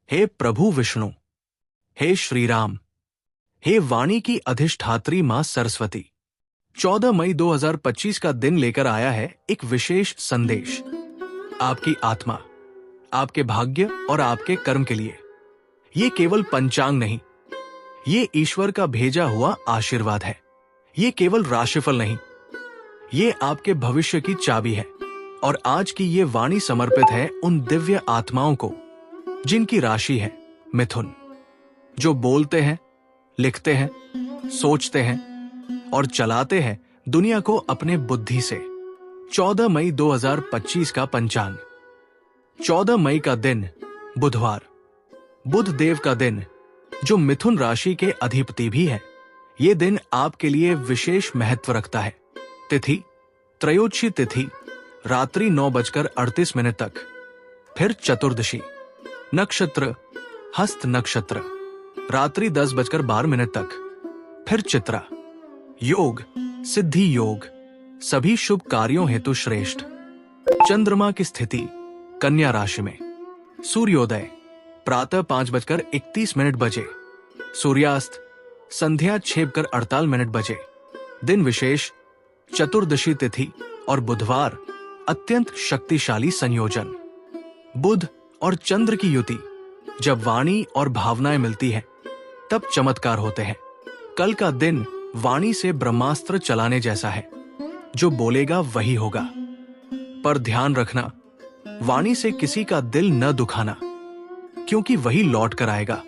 हे प्रभु विष्णु, हे श्री राम, हे वाणी की अधिष्ठात्री मां सरस्वती। 14 मई 2025 का दिन लेकर आया है एक विशेष संदेश आपकी आत्मा, आपके भाग्य और आपके कर्म के लिए। ये केवल पंचांग नहीं, ये ईश्वर का भेजा हुआ आशीर्वाद है। ये केवल राशिफल नहीं, ये आपके भविष्य की चाबी है। और आज की ये वाणी समर्पित है उन दिव्य आत्माओं को जिनकी राशि है मिथुन, जो बोलते हैं, लिखते हैं, सोचते हैं और चलाते हैं दुनिया को अपने बुद्धि से। 14 मई 2025 का पंचांग। 14 मई का दिन बुधवार, बुध देव का दिन, जो मिथुन राशि के अधिपति भी है। ये दिन आपके लिए विशेष महत्व रखता है। तिथि त्रयोदशी तिथि रात्रि 9:38 तक, फिर चतुर्दशी। नक्षत्र हस्त नक्षत्र रात्रि 10:12 तक, फिर चित्रा। योग सिद्धि योग, सभी शुभ कार्यों हेतु श्रेष्ठ। चंद्रमा की स्थिति कन्या राशि में। सूर्योदय प्रातः 5:31 बजे, सूर्यास्त संध्या 6:48 बजे। दिन विशेष चतुर्दशी तिथि और बुधवार, अत्यंत शक्तिशाली संयोजन। बुध और चंद्र की युति, जब वाणी और भावनाएं मिलती हैं तब चमत्कार होते हैं। कल का दिन वाणी से ब्रह्मास्त्र चलाने जैसा है, जो बोलेगा वही होगा। पर ध्यान रखना, वाणी से किसी का दिल न दुखाना, क्योंकि वही लौट कर आएगा।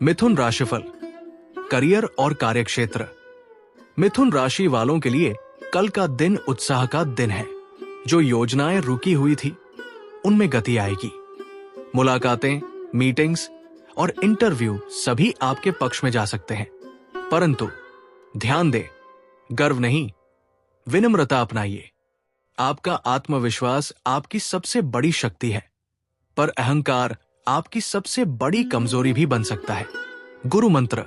मिथुन राशिफल, करियर और कार्यक्षेत्र। मिथुन राशि वालों के लिए कल का दिन उत्साह का दिन है। जो योजनाएं रुकी हुई थी उनमें गति आएगी। मुलाकातें, मीटिंग्स और इंटरव्यू सभी आपके पक्ष में जा सकते हैं। परंतु ध्यान दें, गर्व नहीं, विनम्रता अपनाइए। आपका आत्मविश्वास आपकी सबसे बड़ी शक्ति है, पर अहंकार आपकी सबसे बड़ी कमजोरी भी बन सकता है। गुरु मंत्र,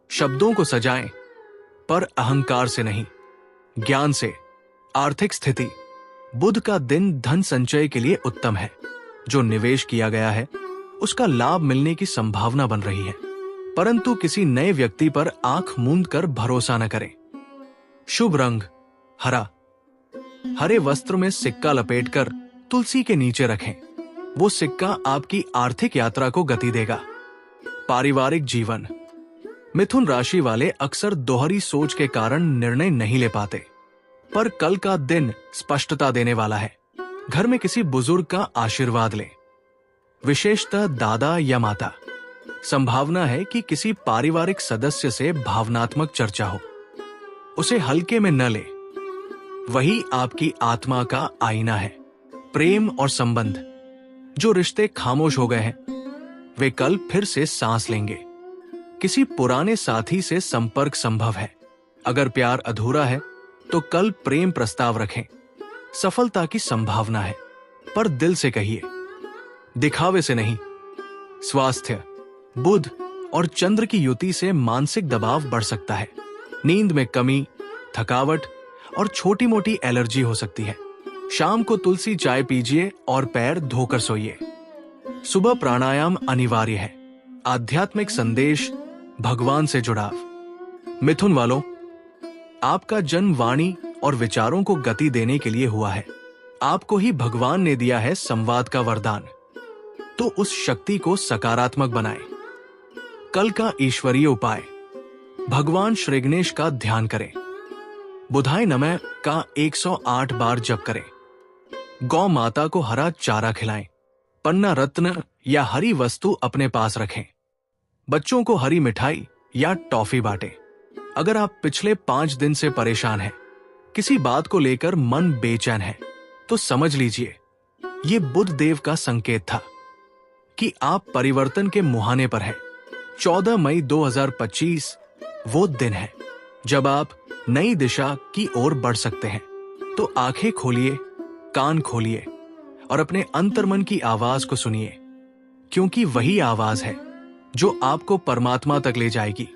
शब्दों को सजाएं, पर अहंकार से नहीं, ज्ञान से। आर्थिक स्थिति, बुध का दिन धन संचय के लिए उत्तम है। जो निवेश किया गया है उसका लाभ मिलने की संभावना बन रही है, परंतु किसी नए व्यक्ति पर आंख मूंद कर भरोसा न करें। शुभ रंग हरा, हरे वस्त्र में सिक्का लपेटकर तुलसी के नीचे रखें। वो सिक्का आपकी आर्थिक यात्रा को गति देगा। पारिवारिक जीवन, मिथुन राशि वाले अक्सर दोहरी सोच के कारण निर्णय नहीं ले पाते, पर कल का दिन स्पष्टता देने वाला है। घर में किसी बुजुर्ग का आशीर्वाद लें, विशेषतः दादा या माता। संभावना है कि किसी पारिवारिक सदस्य से भावनात्मक चर्चा हो, उसे हल्के में न ले। वही आपकी आत्मा का आईना है। प्रेम और संबंध, जो रिश्ते खामोश हो गए हैं वे कल फिर से सांस लेंगे। किसी पुराने साथी से संपर्क संभव है। अगर प्यार अधूरा है तो कल प्रेम प्रस्ताव रखें। सफलता की संभावना है, पर दिल से कहिए, दिखावे से नहीं। स्वास्थ्य, बुध और चंद्र की युति से मानसिक दबाव बढ़ सकता है। नींद में कमी, थकावट और छोटी मोटी एलर्जी हो सकती है। शाम को तुलसी चाय पीजिए और पैर धोकर सोइए। सुबह प्राणायाम अनिवार्य है। आध्यात्मिक संदेश, भगवान से जुड़ाव। मिथुन वालों, आपका जन्म वाणी और विचारों को गति देने के लिए हुआ है। आपको ही भगवान ने दिया है संवाद का वरदान, तो उस शक्ति को सकारात्मक बनाएं। कल का ईश्वरीय उपाय, भगवान श्री गणेश का ध्यान करें। बुधाय नमः का 108 बार जप करें। गौ माता को हरा चारा खिलाएं। पन्ना रत्न या हरी वस्तु अपने पास रखें। बच्चों को हरी मिठाई या टॉफी बांटें। अगर आप पिछले 5 दिन से परेशान हैं, किसी बात को लेकर मन बेचैन है, तो समझ लीजिए ये बुध देव का संकेत था कि आप परिवर्तन के मुहाने पर हैं। 14 मई 2025 वो दिन है जब आप नई दिशा की ओर बढ़ सकते हैं। तो आंखें खोलिए, कान खोलिए और अपने अंतर्मन की आवाज को सुनिए, क्योंकि वही आवाज है जो आपको परमात्मा तक ले जाएगी।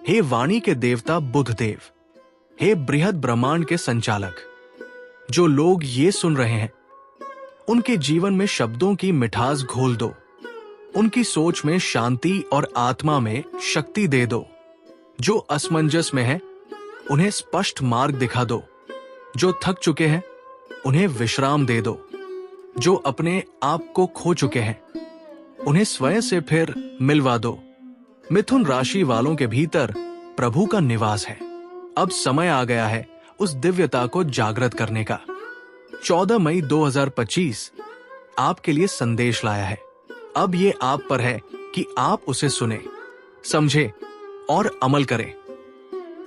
हे वाणी के देवता बुध देव, हे बृहद ब्रह्मांड के संचालक, जो लोग ये सुन रहे हैं उनके जीवन में शब्दों की मिठास घोल दो। उनकी सोच में शांति और आत्मा में शक्ति दे दो। जो असमंजस में है उन्हें स्पष्ट मार्ग दिखा दो। जो थक चुके हैं उन्हें विश्राम दे दो। जो अपने आप को खो चुके हैं उन्हें स्वयं से फिर मिलवा दो। मिथुन राशि वालों के भीतर प्रभु का निवास है। अब समय आ गया है उस दिव्यता को जागृत करने का। 14 मई 2025 आपके लिए संदेश लाया है। अब ये आप पर है कि आप उसे सुने, समझे और अमल करें।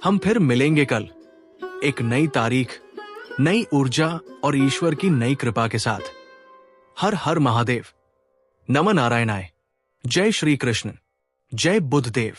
हम फिर मिलेंगे कल एक नई तारीख, नई ऊर्जा और ईश्वर की नई कृपा के साथ। हर हर महादेव। नमन नारायणाय। जय श्री कृष्ण। जय बुद्धदेव।